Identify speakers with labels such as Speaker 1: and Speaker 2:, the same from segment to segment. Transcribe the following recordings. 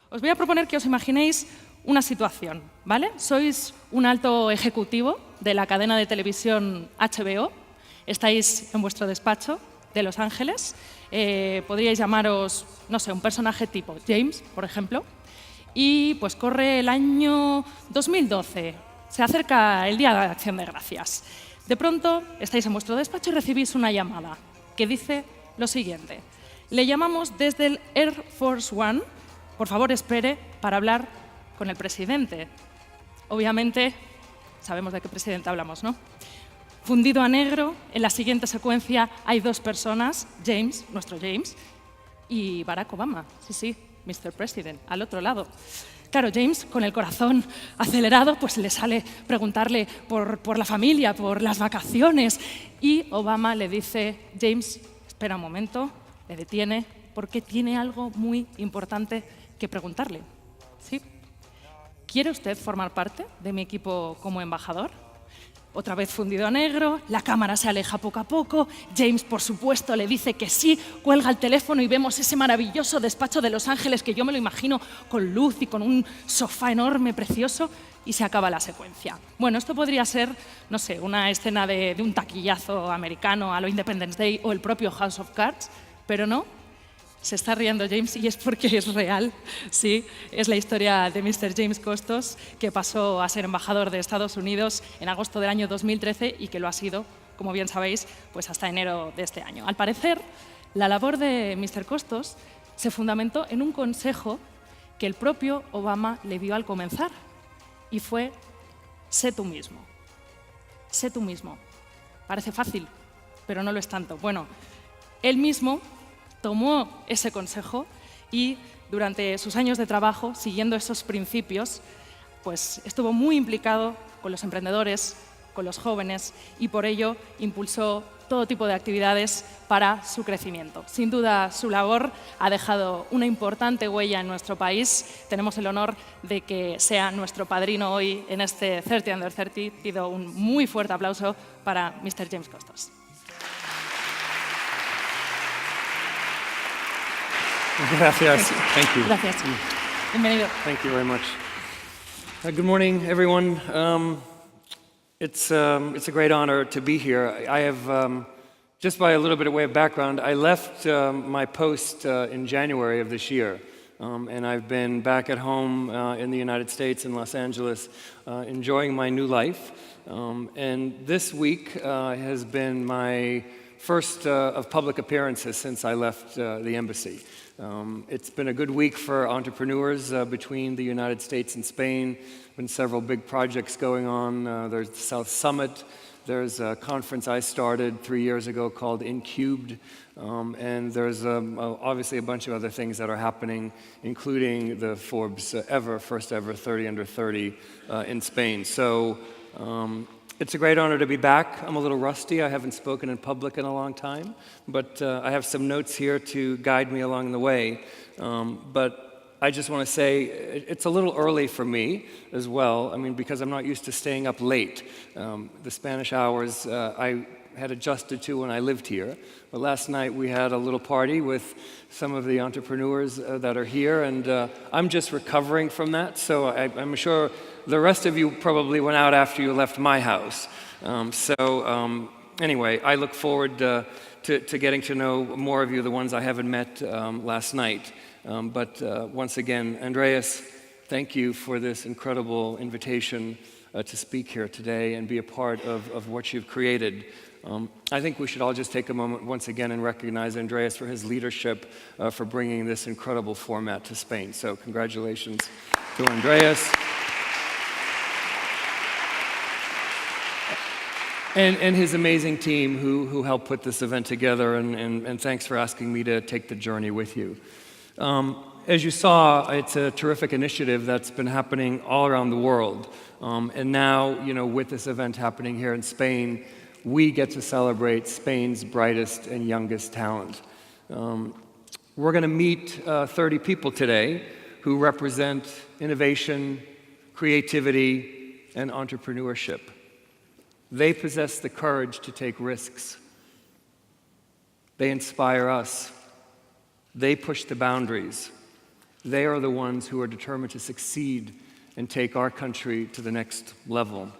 Speaker 1: Os voy a proponer que os imaginéis una situación, ¿vale? Sois un alto ejecutivo de la cadena de televisión HBO, estáis en vuestro despacho de Los Ángeles, podríais llamaros, no sé, un personaje tipo James, por ejemplo, y pues corre el año 2012, se acerca el Día de Acción de Gracias. De pronto estáis en vuestro despacho y recibís una llamada que dice lo siguiente: le llamamos desde el Air Force One, por favor espere para hablar con el presidente. Obviamente sabemos de qué presidente hablamos, ¿no? Fundido a negro, en la siguiente secuencia hay dos personas, James, nuestro James, y Barack Obama, sí, Mr. President, al otro lado. Claro, James, con el corazón acelerado, pues le sale preguntarle por la familia, por las vacaciones, y Obama le dice: James, espera un momento, le detiene, porque tiene algo muy importante que preguntarle. ¿Sí? ¿Quiere usted formar parte de mi equipo como embajador? Otra vez fundido a negro, la cámara se aleja poco a poco, James, por supuesto, le dice que sí, cuelga el teléfono y vemos ese maravilloso despacho de Los Ángeles que yo me lo imagino con luz y con un sofá enorme, precioso, y se acaba la secuencia. Bueno, esto podría ser, no sé, una escena de un taquillazo americano a lo Independence Day o el propio House of Cards, pero no. Se está riendo James y es porque es real, sí. Es la historia de Mr. James Costos, que pasó a ser embajador de Estados Unidos en agosto del año 2013 y que lo ha sido, como bien sabéis, pues hasta enero de este año. Al parecer, la labor de Mr. Costos se fundamentó en un consejo que el propio Obama le dio al comenzar y fue: sé tú mismo. Sé tú mismo. Parece fácil, pero no lo es tanto. Bueno, él mismo tomó ese consejo y durante sus años de trabajo, siguiendo esos principios, pues estuvo muy implicado con los emprendedores, con los jóvenes, y por ello impulsó todo tipo de actividades para su crecimiento. Sin duda, su labor ha dejado una importante huella en nuestro país. Tenemos el honor de que sea nuestro padrino hoy en este 30 Under 30. Pido un muy fuerte aplauso para Mr. James Costos.
Speaker 2: Gracias. Thank you.
Speaker 1: Gracias. Bienvenido.
Speaker 2: Thank you very much. Good morning, everyone. It's a great honor to be here. I have, just by a little bit of way of background, I left my post in January of this year. And I've been back at home in the United States, in Los Angeles, enjoying my new life. And this week has been my first of public appearances since I left the embassy. It's been a good week for entrepreneurs between the United States and Spain. Been several big projects going on. There's the South Summit. There's a conference I started 3 years ago called Incubed. And there's obviously a bunch of other things that are happening, including the Forbes first ever 30 Under 30 in Spain. So it's a great honor to be back. I'm a little rusty. I haven't spoken in public in a long time, but I have some notes here to guide me along the way. But I just want to say it's a little early for me as well. I mean, because I'm not used to staying up late. The Spanish hours I had adjusted to when I lived here. But last night we had a little party with some of the entrepreneurs that are here, and I'm just recovering from that. So I'm sure the rest of you probably went out after you left my house. Anyway, I look forward to getting to know more of you, the ones I haven't met last night. But once again, Andreas, thank you for this incredible invitation to speak here today and be a part of what you've created. I think we should all just take a moment once again and recognize Andreas for his leadership for bringing this incredible format to Spain. So congratulations to Andreas. And his amazing team who helped put this event together, and thanks for asking me to take the journey with you. As you saw, it's a terrific initiative that's been happening all around the world. And now, with this event happening here in Spain, we get to celebrate Spain's brightest and youngest talent. We're going to meet 30 people today who represent innovation, creativity, and entrepreneurship. They possess the courage to take risks. They inspire us. They push the boundaries. They are the ones who are determined to succeed and take our country to the next level.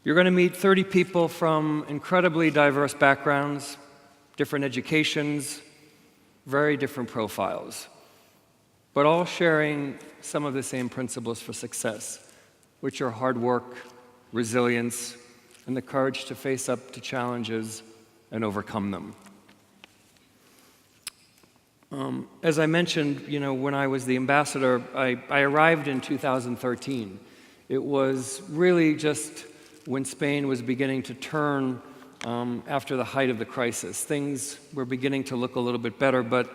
Speaker 2: You're going to meet 30 people from incredibly diverse backgrounds, different educations, very different profiles, but all sharing some of the same principles for success, which are hard work, resilience, and the courage to face up to challenges and overcome them. As I mentioned, when I was the ambassador, I arrived in 2013. It was really just when Spain was beginning to turn after the height of the crisis. Things were beginning to look a little bit better, but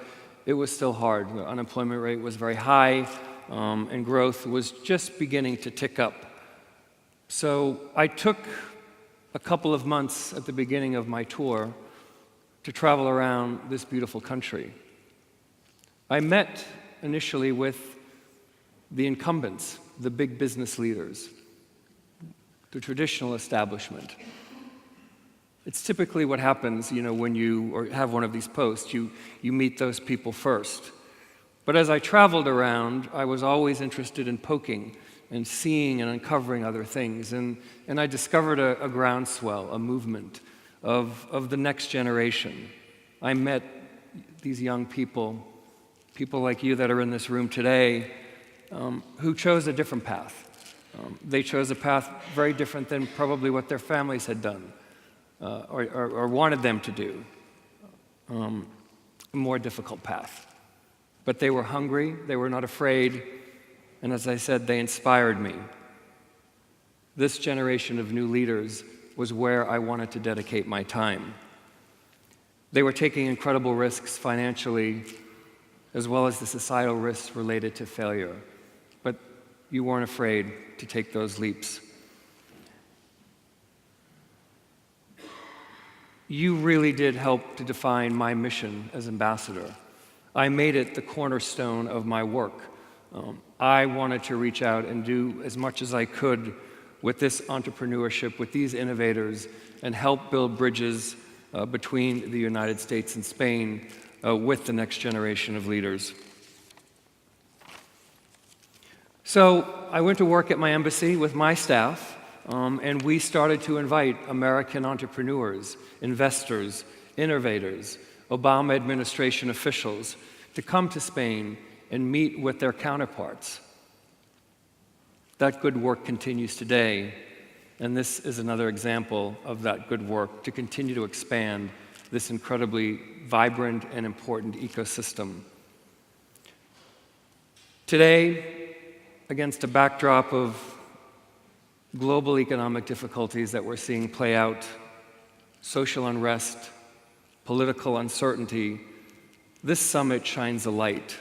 Speaker 2: it was still hard. The unemployment rate was very high, and growth was just beginning to tick up. So I took a couple of months at the beginning of my tour to travel around this beautiful country. I met initially with the incumbents, the big business leaders, the traditional establishment. It's typically what happens, when you have one of these posts. You meet those people first. But as I traveled around, I was always interested in poking and seeing and uncovering other things. And I discovered a groundswell, a movement of the next generation. I met these young people like you that are in this room today, who chose a different path. They chose a path very different than probably what their families had done or wanted them to do, a more difficult path. But they were hungry, they were not afraid, and as I said, they inspired me. This generation of new leaders was where I wanted to dedicate my time. They were taking incredible risks financially, as well as the societal risks related to failure. But you weren't afraid to take those leaps. You really did help to define my mission as ambassador. I made it the cornerstone of my work. I wanted to reach out and do as much as I could with this entrepreneurship, with these innovators, and help build bridges between the United States and Spain with the next generation of leaders. So I went to work at my embassy with my staff, and we started to invite American entrepreneurs, investors, innovators, Obama administration officials to come to Spain and meet with their counterparts. That good work continues today, and this is another example of that good work to continue to expand this incredibly vibrant and important ecosystem. Today, against a backdrop of global economic difficulties that we're seeing play out, social unrest, political uncertainty, this summit shines a light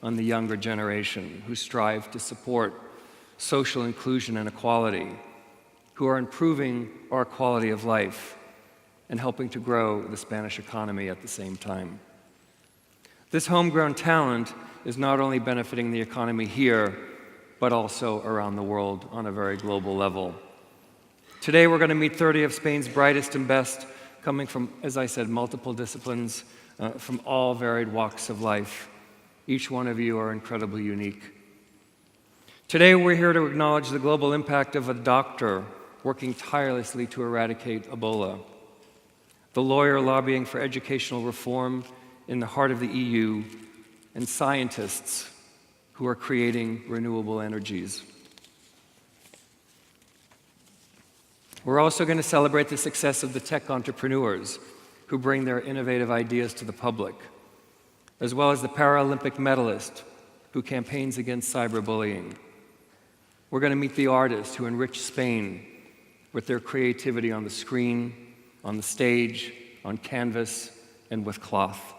Speaker 2: on the younger generation who strive to support social inclusion and equality, who are improving our quality of life and helping to grow the Spanish economy at the same time. This homegrown talent is not only benefiting the economy here, but also around the world on a very global level. Today we're going to meet 30 of Spain's brightest and best, coming from, as I said, multiple disciplines, from all varied walks of life. Each one of you are incredibly unique. Today we're here to acknowledge the global impact of a doctor working tirelessly to eradicate Ebola, the lawyer lobbying for educational reform in the heart of the EU, and scientists who are creating renewable energies. We're also going to celebrate the success of the tech entrepreneurs who bring their innovative ideas to the public, as well as the Paralympic medalist who campaigns against cyberbullying. We're going to meet the artists who enrich Spain with their creativity on the screen, on the stage, on canvas, and with cloth.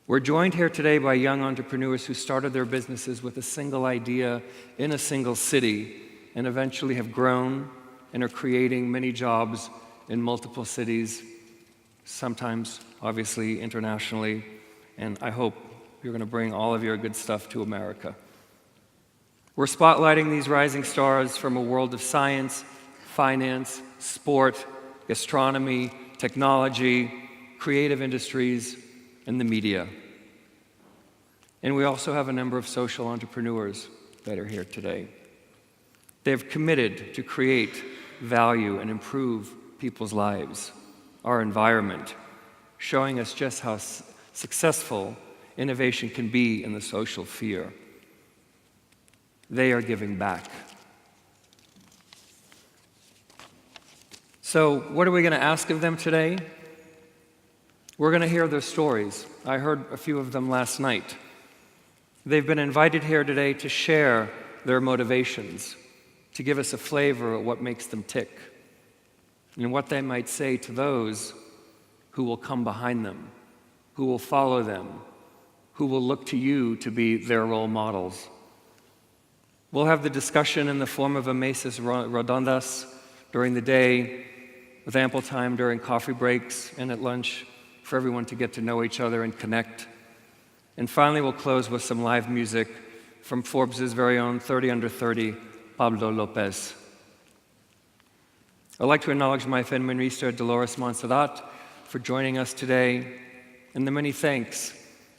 Speaker 2: We're joined here today by young entrepreneurs who started their businesses with a single idea in a single city and eventually have grown and are creating many jobs in multiple cities, sometimes, obviously, internationally, and I hope you're going to bring all of your good stuff to America. We're spotlighting these rising stars from a world of science, finance, sport, gastronomy, technology, creative industries, and the media. And we also have a number of social entrepreneurs that are here today. They've committed to create value and improve people's lives, our environment, showing us just how successful innovation can be in the social sphere. They are giving back. So what are we going to ask of them today? We're going to hear their stories. I heard a few of them last night. They've been invited here today to share their motivations, to give us a flavor of what makes them tick, and what they might say to those who will come behind them, who will follow them, who will look to you to be their role models. We'll have the discussion in the form of a mesas redondas during the day, with ample time during coffee breaks and at lunch for everyone to get to know each other and connect. And finally, we'll close with some live music from Forbes' very own 30 Under 30, Pablo Lopez. I'd like to acknowledge my friend Minister Dolores Montserrat for joining us today, and the many thanks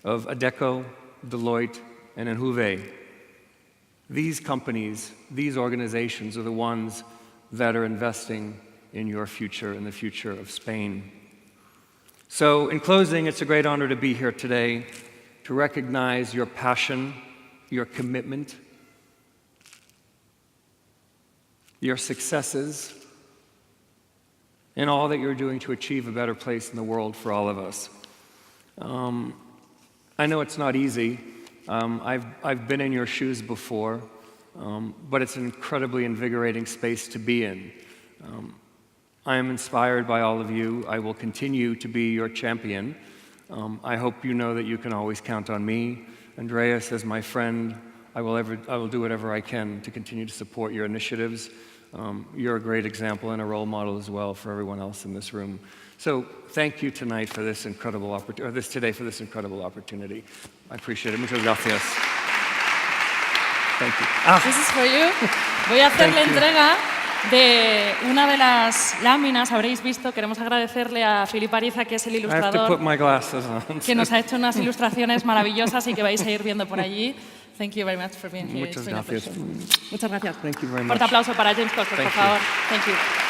Speaker 2: of Adecco, Deloitte, and Enjuve. These companies, these organizations are the ones that are investing in your future and the future of Spain. So in closing, it's a great honor to be here today to recognize your passion, your commitment, your successes, and all that you're doing to achieve a better place in the world for all of us. I know it's not easy. I've been in your shoes before, but it's an incredibly invigorating space to be in. I am inspired by all of you. I will continue to be your champion. I hope you know that you can always count on me. Andreas, as my friend, I will do whatever I can to continue to support your initiatives. You're a great example and a role model as well for everyone else in this room. So thank you tonight for this incredible opportunity, today for this incredible opportunity. I appreciate it. Muchas gracias. Thank you.
Speaker 1: This is for you. Voy a hacer la entrega de una de las láminas. Habréis visto, queremos agradecerle a Filip Ariza, que es el ilustrador, que nos ha hecho unas ilustraciones maravillosas y que vais a ir viendo por allí. Thank you very much for being here.
Speaker 2: Muchas gracias.
Speaker 1: Muchas gracias.
Speaker 2: Thank you very much.
Speaker 1: Fuerte aplauso para James Costos, por favor. Thank you.